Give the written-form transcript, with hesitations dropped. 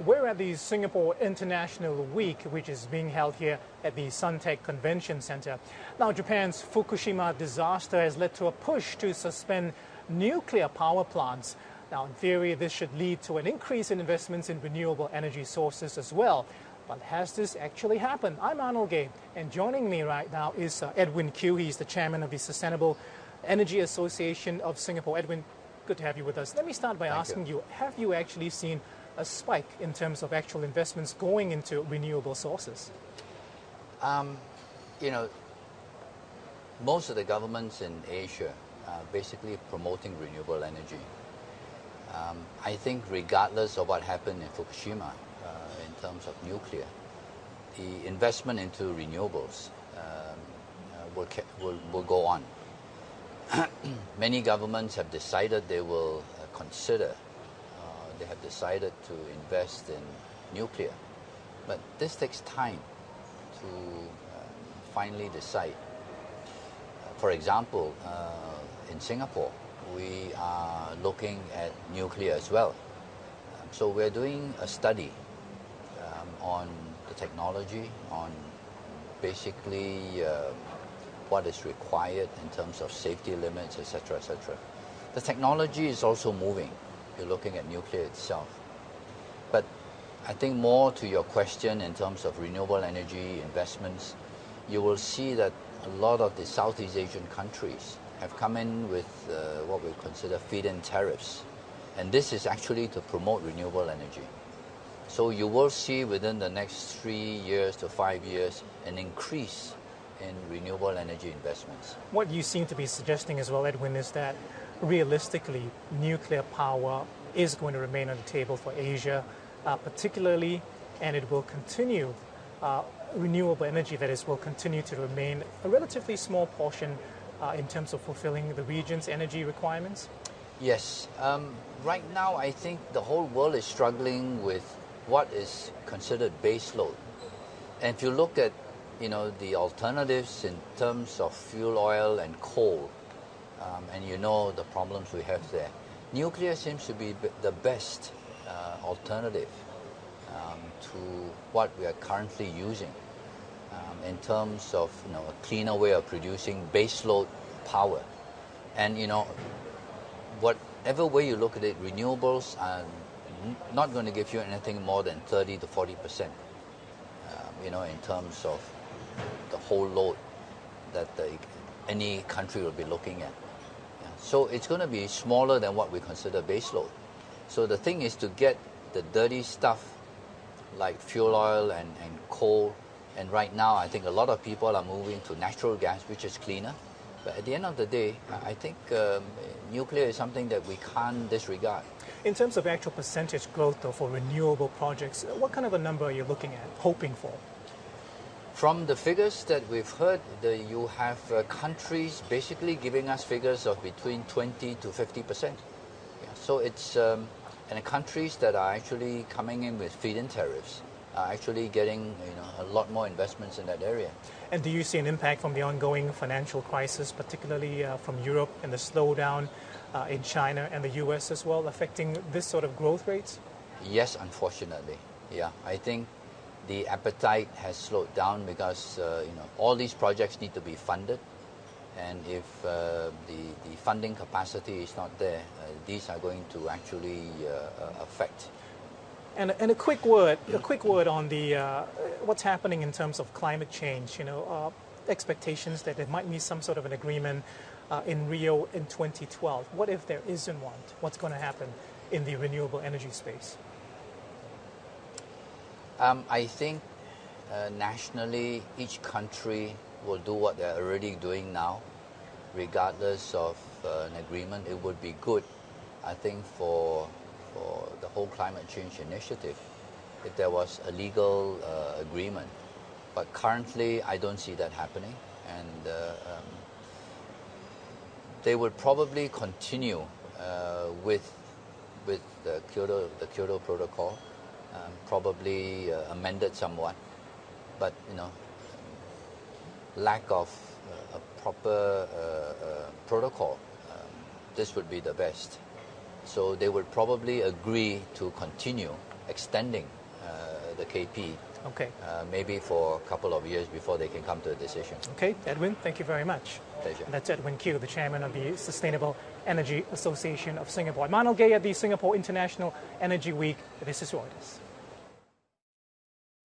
We're at the Singapore International Week, which is being held here at the Suntec Convention Center. Now, Japan's Fukushima disaster has led to a push to suspend nuclear power plants. Now, in theory, this should lead to an increase in investments in renewable energy sources as well. But has this actually happened? I'm Arnold Gay, and joining me right now is Edwin Khew. He's the chairman of the Sustainable Energy Association of Singapore. Edwin, good to have you with us. Let me start by asking you, have you actually seen a spike in terms of actual investments going into renewable sources? You know, most of the governments in Asia are basically promoting renewable energy. I think regardless of what happened in Fukushima in terms of nuclear, the investment into renewables will go on. Many governments have decided they will they have decided to invest in nuclear. But this takes time to finally decide. For example, in Singapore, we are looking at nuclear as well. So we're doing a study on the technology, on basically what is required in terms of safety limits, etc., etc. The technology is also moving. You're looking at nuclear itself. But I think more to your question in terms of renewable energy investments, you will see that a lot of the Southeast Asian countries have come in with what we consider feed-in tariffs. And this is actually to promote renewable energy. So you will see within the next 3 years to 5 years an increase in renewable energy investments. What you seem to be suggesting as well, Edwin, is that realistically nuclear power is going to remain on the table for Asia, particularly, and it will continue, renewable energy, that is, will continue to remain a relatively small portion in terms of fulfilling the region's energy requirements? Yes. Right now, I think the whole world is struggling with what is considered baseload. And if you look at the alternatives in terms of fuel oil and coal, and you know the problems we have there, nuclear seems to be the best alternative to what we are currently using in terms of a cleaner way of producing baseload power. And whatever way you look at it, renewables are not going to give you anything more than 30 to 40%, in terms of the whole load that any country will be looking at. Yeah. So it's going to be smaller than what we consider baseload. So the thing is to get the dirty stuff like fuel oil and coal, and right now I think a lot of people are moving to natural gas, which is cleaner. But at the end of the day, I think nuclear is something that we can't disregard. In terms of actual percentage growth, though, for renewable projects, what kind of a number are you looking at, hoping for? From the figures that we've heard, you have countries basically giving us figures of between 20 to 50%. Yeah. So it's and countries that are actually coming in with feed-in tariffs are actually getting a lot more investments in that area. And do you see an impact from the ongoing financial crisis, particularly from Europe, and the slowdown in China and the US as well, affecting this sort of growth rates? Yes, unfortunately. Yeah, I think the appetite has slowed down because all these projects need to be funded, and if the funding capacity is not there, these are going to actually affect. And a quick word on the what's happening in terms of climate change. Expectations that there might be some sort of an agreement in Rio in 2012. What if there isn't one? What's going to happen in the renewable energy space? I think nationally, each country will do what they're already doing now, regardless of an agreement. It would be good, I think, for the whole climate change initiative if there was a legal agreement. But currently, I don't see that happening, and they would probably continue with the Kyoto Protocol. Probably amended somewhat, but lack of a proper protocol, this would be the best. So they would probably agree to continue extending the KP, Okay. maybe for a couple of years before they can come to a decision. Okay, Edwin, thank you very much. Pleasure. And that's Edwin Khew, the chairman of the Sustainable Energy Association of Singapore. I'm Manal Gay at the Singapore International Energy Week. This is Reuters.